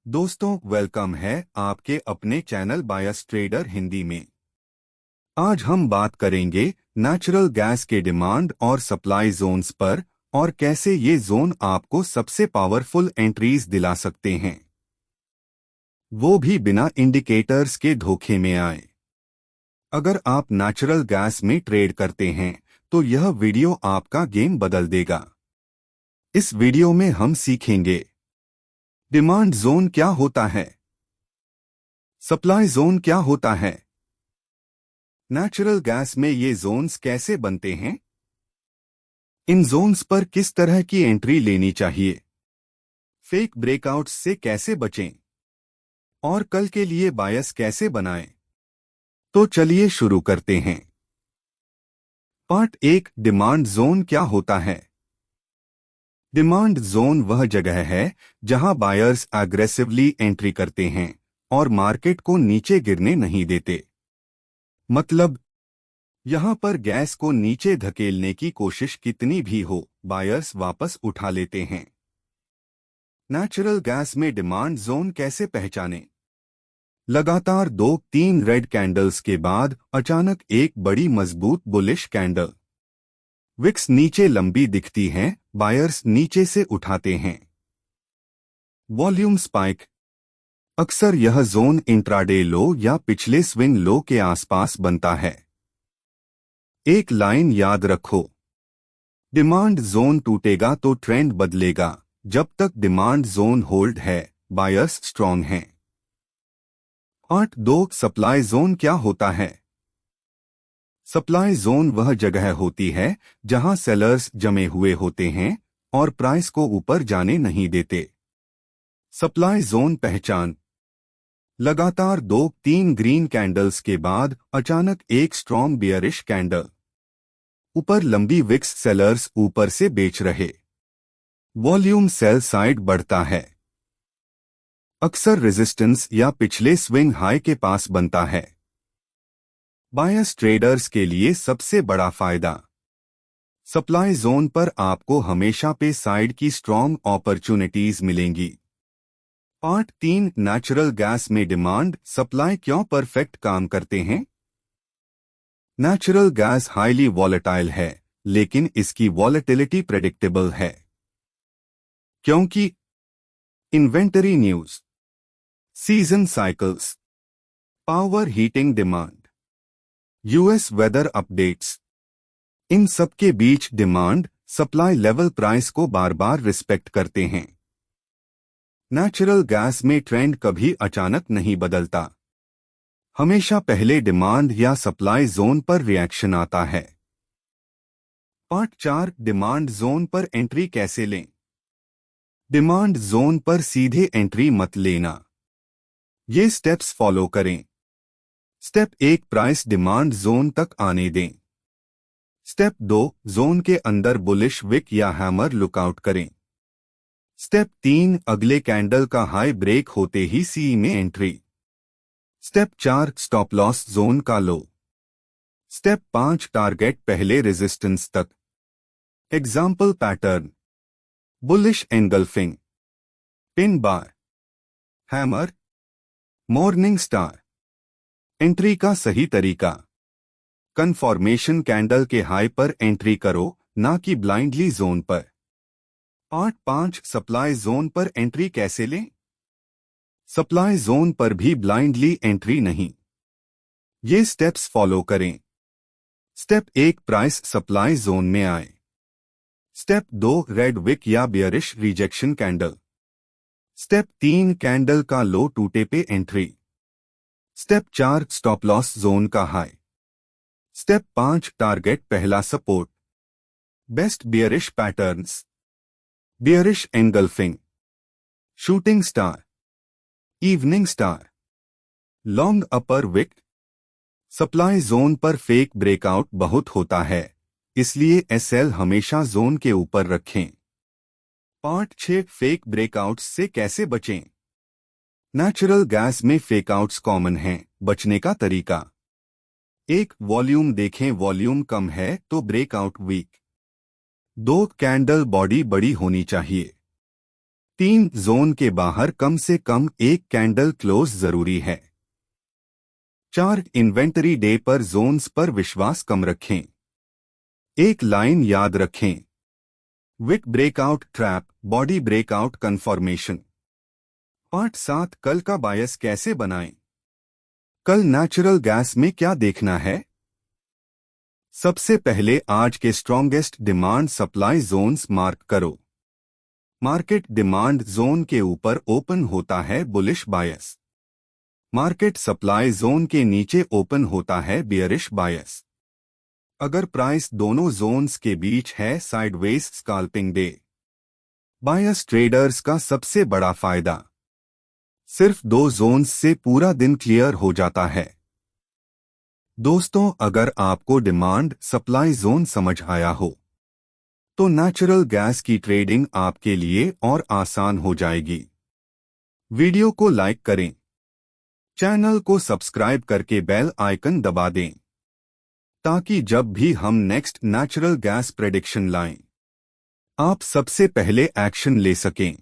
दोस्तों, वेलकम है आपके अपने चैनल बायस ट्रेडर हिंदी में। आज हम बात करेंगे नेचुरल गैस के डिमांड और सप्लाई जोन्स पर और कैसे ये जोन आपको सबसे पावरफुल एंट्रीज दिला सकते हैं, वो भी बिना इंडिकेटर्स के धोखे में आए। अगर आप नेचुरल गैस में ट्रेड करते हैं तो यह वीडियो आपका गेम बदल देगा। इस वीडियो में हम सीखेंगे डिमांड जोन क्या होता है, सप्लाई जोन क्या होता है, नेचुरल गैस में ये जोन्स कैसे बनते हैं, इन जोन्स पर किस तरह की एंट्री लेनी चाहिए, फेक ब्रेकआउट्स से कैसे बचें और कल के लिए बायस कैसे बनाएं। तो चलिए शुरू करते हैं। पार्ट 1, डिमांड जोन क्या होता है। डिमांड जोन वह जगह है जहां बायर्स एग्रेसिवली एंट्री करते हैं और मार्केट को नीचे गिरने नहीं देते। मतलब, यहां पर गैस को नीचे धकेलने की कोशिश कितनी भी हो, बायर्स वापस उठा लेते हैं। नेचुरल गैस में डिमांड जोन कैसे पहचानें। लगातार 2-3 रेड कैंडल्स के बाद अचानक एक बड़ी मजबूत बुलिश कैंडल, विक्स नीचे लंबी दिखती हैं, बायर्स नीचे से उठाते हैं। वॉल्यूम स्पाइक, अक्सर यह जोन इंट्राडे लो या पिछले स्विंग लो के आसपास बनता है। एक लाइन याद रखो, डिमांड जोन टूटेगा तो ट्रेंड बदलेगा। जब तक डिमांड जोन होल्ड है, बायर्स स्ट्रॉन्ग हैं। पार्ट 2, सप्लाई जोन क्या होता है। सप्लाई जोन वह जगह होती है जहां सेलर्स जमे हुए होते हैं और प्राइस को ऊपर जाने नहीं देते। सप्लाई जोन पहचान, लगातार 2-3 ग्रीन कैंडल्स के बाद अचानक एक स्ट्रॉन्ग बियरिश कैंडल, ऊपर लंबी विक्स, सेलर्स ऊपर से बेच रहे। वॉल्यूम सेल साइड बढ़ता है, अक्सर रेजिस्टेंस या पिछले स्विंग हाई के पास बनता है। बायस ट्रेडर्स के लिए सबसे बड़ा फायदा, सप्लाई जोन पर आपको हमेशा पे साइड की स्ट्रॉन्ग अपॉर्चुनिटीज मिलेंगी। पार्ट 3, नेचुरल गैस में डिमांड सप्लाई क्यों परफेक्ट काम करते हैं। नेचुरल गैस हाईली वॉलेटाइल है, लेकिन इसकी वॉलेटिलिटी प्रेडिक्टेबल है, क्योंकि inventory news, season cycles, power heating demand, US weather updates, इन सब के बीच डिमांड सप्लाई लेवल प्राइस को बार बार रिस्पेक्ट करते हैं। नेचुरल गैस में ट्रेंड कभी अचानक नहीं बदलता, हमेशा पहले डिमांड या सप्लाई जोन पर रिएक्शन आता है। पार्ट 4, डिमांड जोन पर एंट्री कैसे लें। डिमांड जोन पर सीधे एंट्री मत लेना, ये स्टेप्स फॉलो करें। स्टेप 1, प्राइस डिमांड जोन तक आने दें। स्टेप 2, जोन के अंदर बुलिश विक या हैमर लुकआउट करें। स्टेप 3, अगले कैंडल का हाई ब्रेक होते ही सी में entry. Step 4, stop loss zone का लो। स्टेप 5, टारगेट पहले रेजिस्टेंस तक। Example pattern, bullish engulfing, pin bar, hammer, morning star. Entry का सही तरीका, कन्फॉर्मेशन कैंडल के हाई पर एंट्री करो, ना कि ब्लाइंडली जोन पर। पार्ट 5, सप्लाई जोन पर एंट्री कैसे लें। सप्लाई जोन पर भी ब्लाइंडली एंट्री नहीं, ये स्टेप्स फॉलो करें। स्टेप 1, प्राइस सप्लाई जोन में आए। स्टेप 2, रेड विक या bearish rejection candle. Step 3, candle का लो टूटे पे entry. Step 4, stop loss zone का हाई। स्टेप 5, टारगेट पहला support. Best bearish patterns, bearish engulfing, shooting star, evening star, long upper wick. Supply zone पर fake breakout बहुत होता है, इसलिए एसएल हमेशा जोन के ऊपर रखें। पार्ट 6, फेक ब्रेकआउट्स से कैसे बचें। नेचुरल गैस में फेकआउट्स कॉमन हैं, बचने का तरीका। 1, वॉल्यूम देखें, वॉल्यूम कम है तो ब्रेकआउट वीक। 2, कैंडल बॉडी बड़ी होनी चाहिए। 3 जोन के बाहर कम से कम एक कैंडल क्लोज जरूरी है। 4 इन्वेंटरी डे पर जोन्स पर विश्वास कम रखें। एक लाइन याद रखें, wick breakout trap, body breakout confirmation. Part 7, कल का बायस कैसे बनाएं। कल नेचुरल गैस में क्या देखना है? सबसे पहले आज के strongest demand supply zones mark करो। मार्केट डिमांड जोन के ऊपर ओपन होता है bullish bias. Market supply zone के नीचे ओपन होता है बियरिश बायस। अगर प्राइस दोनों जोन्स के बीच है, साइडवेज स्कैल्पिंग डे। बायस ट्रेडर्स का सबसे बड़ा फायदा, सिर्फ 2 जोन्स से पूरा दिन क्लियर हो जाता है। दोस्तों, अगर आपको डिमांड सप्लाई जोन समझ आया हो तो नेचुरल गैस की ट्रेडिंग आपके लिए और आसान हो जाएगी। वीडियो को लाइक करें, चैनल को सब्सक्राइब करके बेल आइकन दबा दें ताकि जब भी हम नेक्स्ट नेचुरल गैस प्रेडिक्शन लाएं, आप सबसे पहले एक्शन ले सकें।